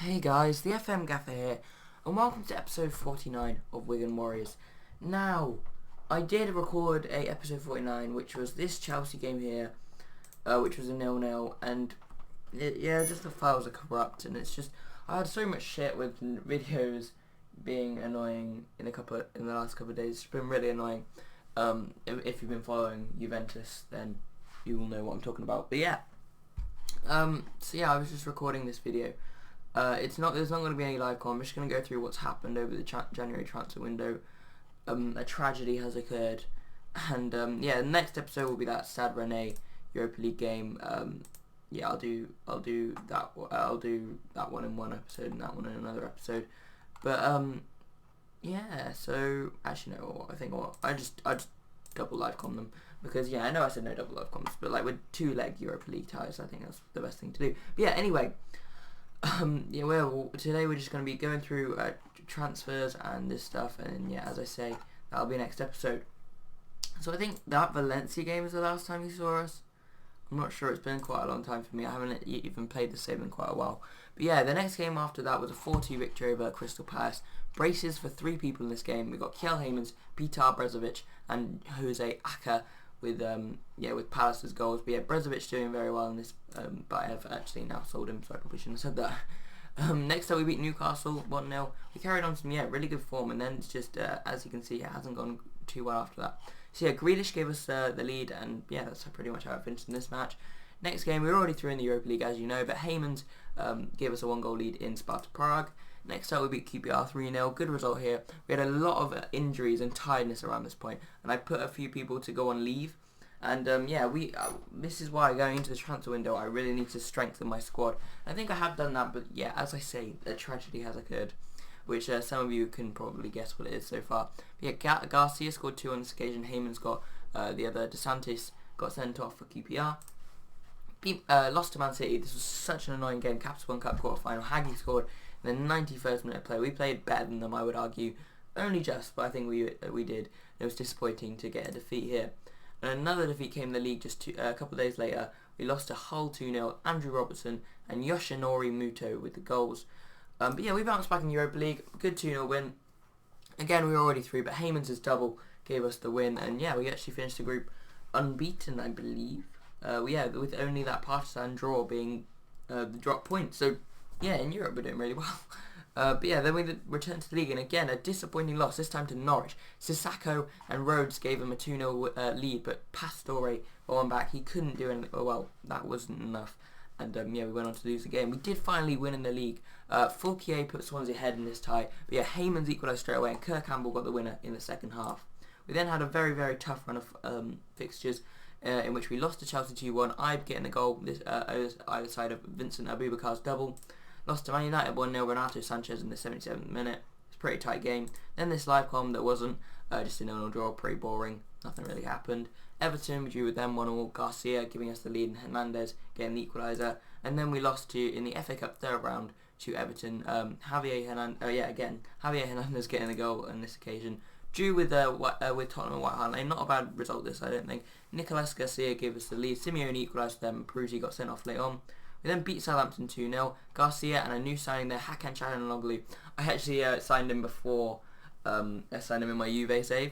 Hey guys, the FM Gaffer here, and welcome to episode 49 of Wigan Warriors. Now, I did record a episode 49, which was this Chelsea game here, which was a 0-0, and just the files are corrupt, and it's just, I had so much shit with videos being annoying in the last couple of days. It's been really annoying. If you've been following Juventus, then you will know what I'm talking about. But I was just recording this video. There's not going to be any live com. I'm just going to go through what's happened over the January transfer window. A tragedy has occurred, and the next episode will be that Stade Rennais Europa League game. I'll do that. I'll do that one in one episode and that one in another episode. But So actually, no. I just double live com them because I know I said no double live coms, but like with 2-leg Europa League ties, I think that's the best thing to do. But anyway. Today we're just going to be going through transfers and this stuff, and as I say, that'll be next episode. So I think that Valencia game is the last time you saw us. I'm not sure, it's been quite a long time for me. I haven't even played the same in quite a while. But the next game after that was a 4-2 victory over Crystal Palace. Braces for 3 people in this game. We got Kjell Heymans, Petar Brezovic, and Jose Acker with Palace's goals. But Brezovic doing very well in this, but I have actually now sold him, so I probably shouldn't have said that. Next up we beat Newcastle 1-0. We carried on some really good form, and then it's just as you can see, it hasn't gone too well after that. So Grealish gave us the lead, and that's pretty much how it finished in this match. Next game we were already through in the Europa League, as you know, but Heymans gave us a 1-goal lead in Sparta Prague. Next up we beat QPR 3-0, good result here. We had a lot of injuries and tiredness around this point, and I put a few people to go on leave. And this is why going into the transfer window I really need to strengthen my squad. I think I have done that, but as I say, a tragedy has occurred, which some of you can probably guess what it is so far. But Garcia scored 2 on this occasion. Heyman's got the other. DeSantis got sent off for QPR. Lost to Man City. This was such an annoying game. Caps 1 Cup quarter final. Hagi scored in the 91st minute of play. We played better than them, I would argue, only just, but I think we did. It was disappointing to get a defeat here. And another defeat came in the league just a couple of days later. We lost to Hull 2-0. Andrew Robertson and Yoshinori Muto with the goals. We bounced back in the Europa League. Good 2-0 win. Again, we were already through, but Heymans' double gave us the win. And we actually finished the group unbeaten, I believe. With only that Partizan draw being the drop point. So, in Europe we're doing really well. Then we returned to the league, and again, a disappointing loss, this time to Norwich. Sissako and Rhodes gave him a 2-0 lead, but Pastore got one back. He couldn't do anything. That wasn't enough. And we went on to lose the game. We did finally win in the league. Fulquier put Swansea ahead in this tie. But Heymans equalised straight away, and Kirk Campbell got the winner in the second half. We then had a very, very tough run of fixtures, in which we lost to Chelsea 2-1. Ibe getting the goal either side of Vincent Abubakar's double. Lost to Man United 1-0, Renato Sanchez in the 77th minute. It's a pretty tight game. Then this live com that wasn't, just a 0-0 draw, pretty boring. Nothing really happened. Everton, we drew with them 1-1, Garcia giving us the lead and Hernandez getting the equaliser. And then we lost in the FA Cup third round to Everton. Javier Hernandez getting the goal on this occasion. Drew with Tottenham and White Hart Lane. Not a bad result this, I don't think. Nicolas Garcia gave us the lead. Simeone equalised them, and Peruzzi got sent off late on. We then beat Southampton 2-0. Garcia and a new signing there, Hakan Çalhanoğlu. I actually signed him before I signed him in my Juve save.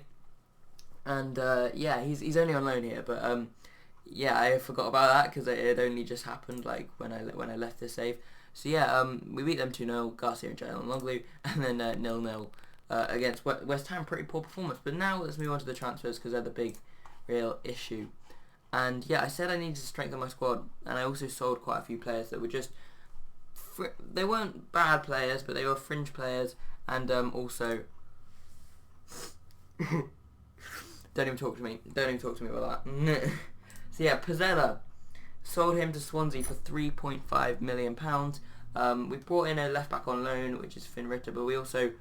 And he's only on loan here, but I forgot about that because it had only just happened like when I left the save. So we beat them 2-0, Garcia and Çalhanoğlu, and then 0-0 against West Ham. Pretty poor performance. But now let's move on to the transfers because they're the big real issue. And I said I needed to strengthen my squad, and I also sold quite a few players that were just they weren't bad players, but they were fringe players, and also don't even talk to me about that. So Pizzella, sold him to Swansea for £3.5 million. We brought in a left back on loan, which is Finn Ritter, but we also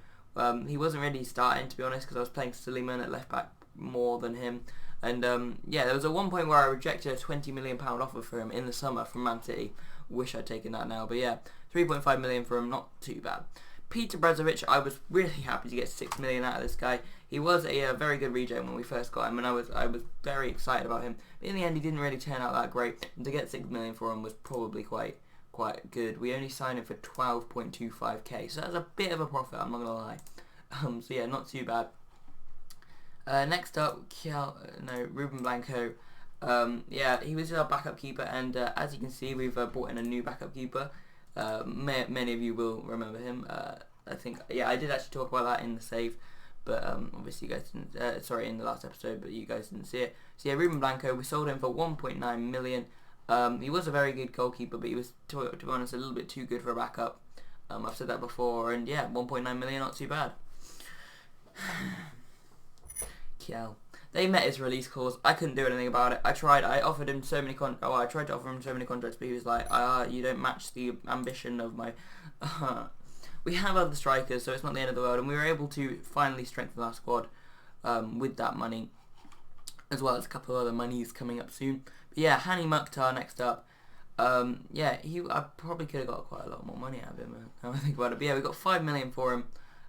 he wasn't really starting, to be honest, because I was playing Suleiman at left back more than him. And there was one point where I rejected a £20 million offer for him in the summer from Man City. Wish I'd taken that now, but £3.5 million for him, not too bad. Petar Brezovic, I was really happy to get £6 million out of this guy. He was a very good regen when we first got him, and I was very excited about him. But in the end, he didn't really turn out that great, and to get £6 million for him was probably quite quite good. We only signed him for 12.25k, so that's a bit of a profit, I'm not going to lie. So yeah, not too bad. Next up, Ruben Blanco. Yeah, he was our backup keeper, and as you can see, we've brought in a new backup keeper. Many of you will remember him. I think, yeah, I did actually talk about that in the save, but obviously you guys didn't, sorry, in the last episode, but you guys didn't see it. So yeah, Ruben Blanco, we sold him for 1.9 million. He was a very good goalkeeper, but he was, to be honest, a little bit too good for a backup. I've said that before, and yeah, 1.9 million, not too bad. Kiel. They met his release clause. I couldn't do anything about it. I tried. I offered him so many I tried to offer him so many contracts, but he was like, you don't match the ambition of my. We have other strikers, so it's not the end of the world, and we were able to finally strengthen our squad with that money, as well as a couple of other monies coming up soon. But yeah, Hani Mukhtar next up. Yeah, I probably could have got quite a lot more money out of him now I think about it. But yeah, we got 5 million for him.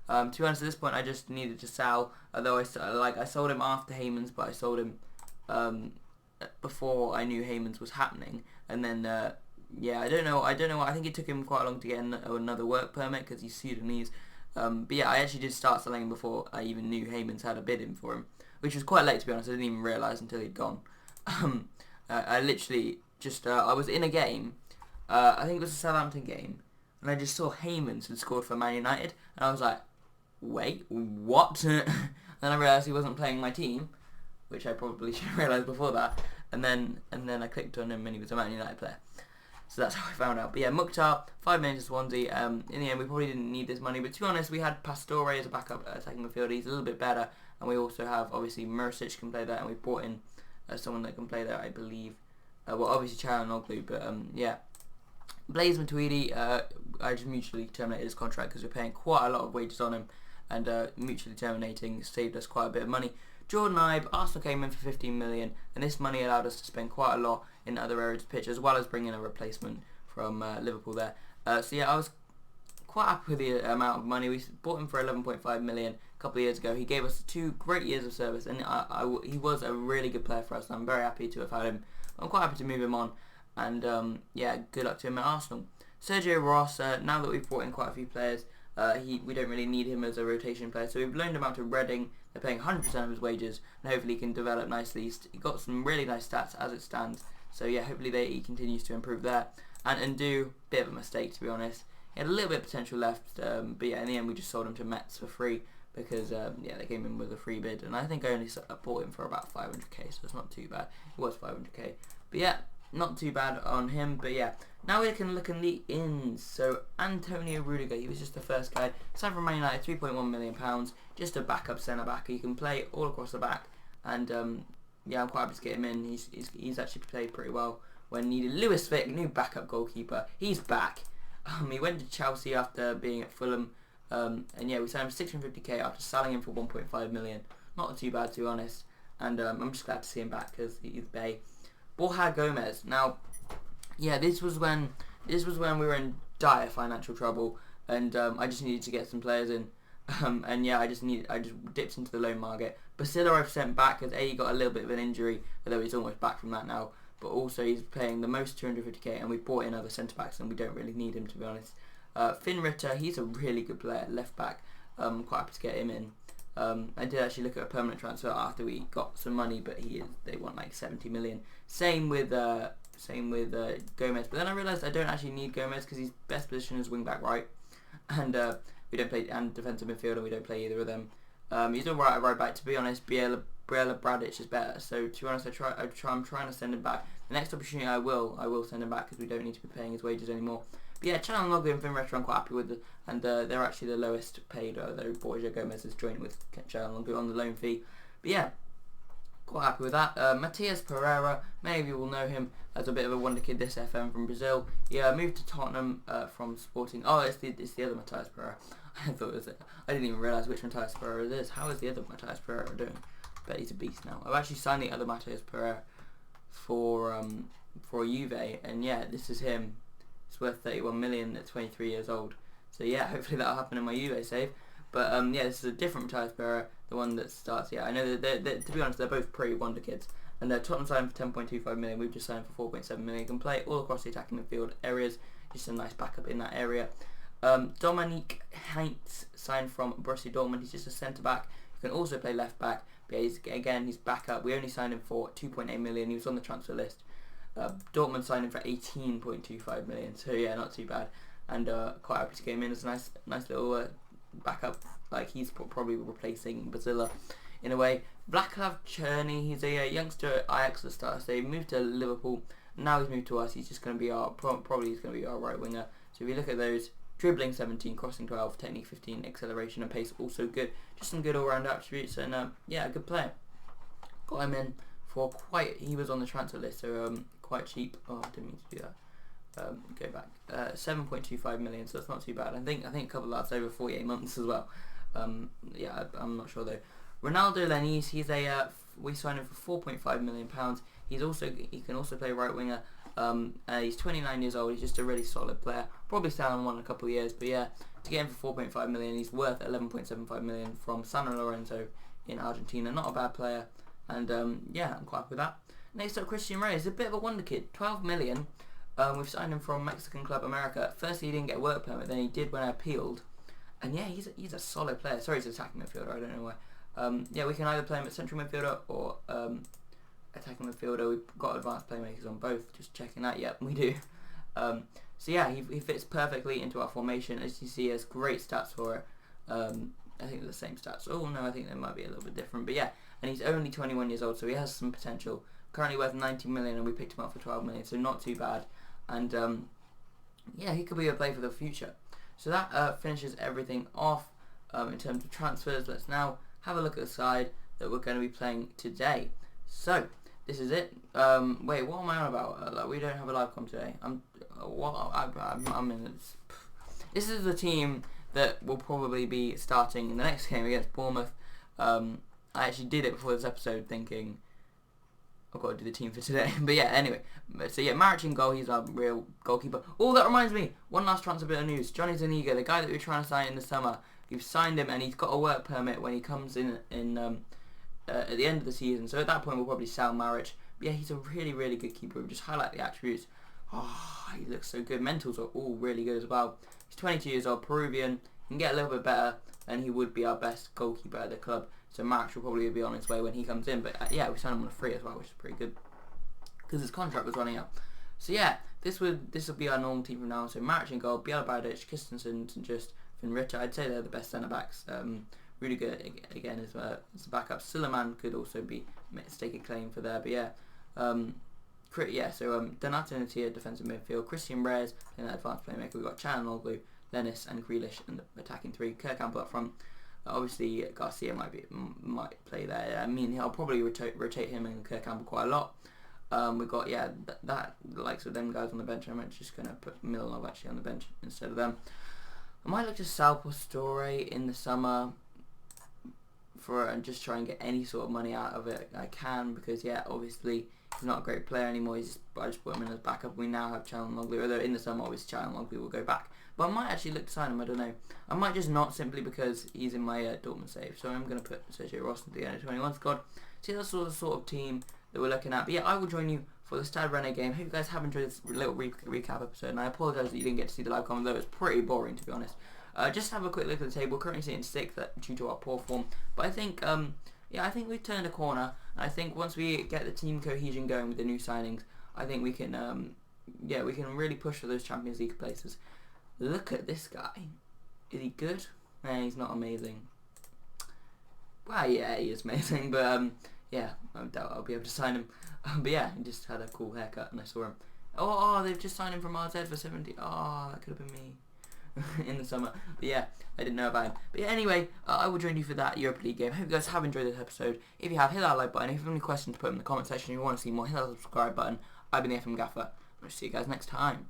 To be honest, at this point, I just needed to sell. Although I sold him after Heyman's, but I sold him before I knew Heyman's was happening. And then yeah, I don't know. I think it took him quite long to get another work permit because he's Sudanese. But yeah, I actually did start selling him before I even knew Heyman's had a bid in for him, which was quite late, to be honest. I didn't even realise until he'd gone. I literally just I was in a game. I think it was a Southampton game, and I just saw Heyman's had scored for Man United, and I was like, wait, what? Then I realised he wasn't playing my team, which I probably should have realised before that. And then I clicked on him, and he was a Man United player. So that's how I found out. But yeah, Mukhtar, 5 million to Swansea. In the end, we probably didn't need this money, but to be honest, we had Pastore as a backup attacking midfielder. He's a little bit better, and we also have, obviously, Mursic can play there, and we brought in someone that can play there, I believe. Well, obviously, Charanoglu, but yeah. Blaise Matuidi, I just mutually terminated his contract because we're paying quite a lot of wages on him, and mutually terminating saved us quite a bit of money. Jordan Ibe, Arsenal came in for 15 million, and this money allowed us to spend quite a lot in other areas of the pitch, as well as bringing a replacement from Liverpool there. So yeah, I was quite happy with the amount of money. We bought him for 11.5 million a couple of years ago. He gave us 2 great years of service, and he was a really good player for us, and I'm very happy to have had him. I'm quite happy to move him on, and yeah, good luck to him at Arsenal. Sergio Ross, now that we've brought in quite a few players, we don't really need him as a rotation player, so we've loaned him out to Reading. They're paying 100% of his wages, and hopefully he can develop nicely. He got some really nice stats as it stands, so yeah, hopefully he continues to improve there. And Ndu, bit of a mistake, to be honest. He had a little bit of potential left, but yeah, in the end we just sold him to Metz for free because yeah, they came in with a free bid, and I think I only bought him for about 500k, so it's not too bad. It was 500k, but yeah, not too bad on him. But yeah, now we can look in the ins. So Antonio Rudiger, he was just the first guy. Signed from Man United, £3.1 million. Just a backup centre back. He can play all across the back, and yeah, I'm quite happy to get him in. He's actually played pretty well when needed. Lewis Vick, new backup goalkeeper. He's back. He went to Chelsea after being at Fulham, and yeah, we signed him for 650k after selling him for 1.5 million. Not too bad, to be honest. And I'm just glad to see him back because he's Bay. Borja Gomez. Now, yeah, this was when we were in dire financial trouble, and I just needed to get some players in. And yeah, I just dipped into the loan market. Basila I've sent back because he got a little bit of an injury, although he's almost back from that now. But also he's paying the most 250k, and we brought in other centre backs, and we don't really need him, to be honest. Finn Ritter, he's a really good player, left back. Quite happy to get him in. I did actually look at a permanent transfer after we got some money, but they want like 70 million. Same with Gomez, but then I realised I don't actually need Gomez because his best position is wing back right, and we don't play and defensive midfield, and we don't play either of them. He's alright at right back, to be honest. Biela Bradic is better, so to be honest, I'm trying to send him back. The next opportunity I will send him back because we don't need to be paying his wages anymore. But yeah, Charanoglu and Finn Ritter I'm quite happy with, and they're actually the lowest paid, though Borja Gomez has joined with Charanoglu on the loan fee. But yeah, quite happy with that. Matias Pereira, many of you will know him as a bit of a wonder kid, this FM from Brazil. He moved to Tottenham from Sporting. Oh, it's the other Matias Pereira. I thought it was it. I didn't even realise which Matias Pereira it is. How is the other Matias Pereira doing? Bet he's a beast now. I've actually signed the other Matias Pereira for Juve, and yeah, this is him. It's worth 31 million at 23 years old. So yeah, hopefully that'll happen in my Juve save. But yeah, this is a different Matias Pereira, the one that starts. Yeah, I know that they're, to be honest, they're both pretty wonder kids. And Tottenham signed for 10.25 million. We've just signed for 4.7 million. He can play all across the attacking midfield areas. just a nice backup in that area. Dominique Heinz signed from Borussia Dortmund. He's just a centre back. He can also play left back. But yeah, he's backup. We only signed him for 2.8 million. He was on the transfer list. Dortmund signed him for 18.25 million. So yeah, not too bad. And quite happy to get him in as a nice little backup. Like he's probably replacing Bazilla in a way. Vaclav Cherny, he's a youngster at Ajax at the start. So he moved to Liverpool. Now he's moved to us. He's just going to be probably he's going to be our right winger. So if you look at those, dribbling 17, crossing 12, technique 15, acceleration and pace also good. Just some good all-round attributes, and yeah, a good player. Got him in for he was on the transfer list, so quite cheap. Oh, I didn't mean to do that. Go back. 7.25 million, so that's not too bad. I think a couple of lads over 48 months as well. Yeah, I'm not sure though. Ronaldo Leniz, we signed him for 4.5 million pounds. He can also play right winger. He's 29 years old. He's just a really solid player. Probably sell on one in a couple of years, but yeah, to get him for 4.5 million, he's worth 11.75 million from San Lorenzo in Argentina. Not a bad player, and yeah, I'm quite happy with that. Next up, Christian Reyes, a bit of a wonder kid. 12 million. We've signed him from Mexican club America. Firstly, he didn't get a work permit, then he did when I appealed, and yeah, he's a solid player. Sorry, he's an attacking midfielder. I don't know why. Yeah, we can either play him at central midfielder or attacking midfielder. We've got advanced playmakers on both. Just checking that. Yep, we do. So yeah, he fits perfectly into our formation. As you see, he has great stats for it. I think they're the same stats. Oh no, I think they might be a little bit different. But yeah, and he's only 21 years old, so he has some potential. Currently worth 90 million, and we picked him up for 12 million, so not too bad. And yeah, he could be a play for the future. So that finishes everything off in terms of transfers. Let's now have a look at the side that we're going to be playing today. So this is it. Wait, what am I on about? Like, we don't have a live com today. I'm in this. This is the team that will probably be starting in the next game against Bournemouth. I actually did it before this episode, thinking I've got to do the team for today. But yeah, anyway. So yeah, Maric in goal. He's our real goalkeeper. Oh, that reminds me. One last transfer bit of news. Johnny Zuniga, the guy that we were trying to sign in the summer. We've signed him, and he's got a work permit when he comes in at the end of the season. So at that point, we'll probably sell Maric. But yeah, he's a really, really good keeper. We just highlight the attributes. Oh, he looks so good. Mentals are all really good as well. He's 22 years old, Peruvian. He can get a little bit better, and he would be our best goalkeeper at the club. So Maric will probably be on his way when he comes in. But yeah, we signed him on a free as well, which is pretty good, because his contract was running out. So yeah, this will be our normal team from now on. So Maric in goal, Biel Badic, Christensen, and just Finn Ritter. I'd say they're the best centre backs. Really good again as a backup. Silliman could also stake a claim for there. But yeah, so Donato and Tia defensive midfield, Christian Reyes in that advanced playmaker. We've got Çalhanoğlu, Lennis and Grealish in the attacking three. Kirk Campbell up front. Obviously Garcia might play there. I mean, I'll probably rotate him and Kirk Campbell quite a lot. We've got the likes of them guys on the bench. I'm just gonna put Milanov actually on the bench instead of them. I might look to sell Pastore in the summer and just try and get any sort of money out of it I can, because yeah, obviously he's not a great player anymore. I just put him in as backup. We now have Çalhanoğlu, although in the summer obviously Çalhanoğlu will go back. But I might actually look to sign him, I don't know. I might just not, simply because he's in my Dortmund save. So I'm going to put Sergio Ross into the under-21 squad. See, that's the sort of team that we're looking at. But yeah, I will join you for the Stade Rennais game. Hope you guys have enjoyed this little recap episode. And I apologise that you didn't get to see the live comment, though it was pretty boring, to be honest. Just have a quick look at the table. Currently sitting 6th due to our poor form. But I think, yeah, I think we've turned a corner. And I think once we get the team cohesion going with the new signings, I think we can, yeah, we can really push for those Champions League places. Look at this guy. Is he good? Nah, he's not amazing. Well, yeah, he is amazing, but yeah, I doubt I'll be able to sign him. But yeah, he just had a cool haircut, and I saw him. Oh, they've just signed him from RZ for 70. Oh, that could have been me in the summer. But yeah, I didn't know about him. But yeah, anyway, I will join you for that Europa League game. Hope you guys have enjoyed this episode. If you have, hit that like button. If you have any questions, put them in the comment section. If you want to see more, hit that subscribe button. I've been the FM Gaffer. I'll see you guys next time.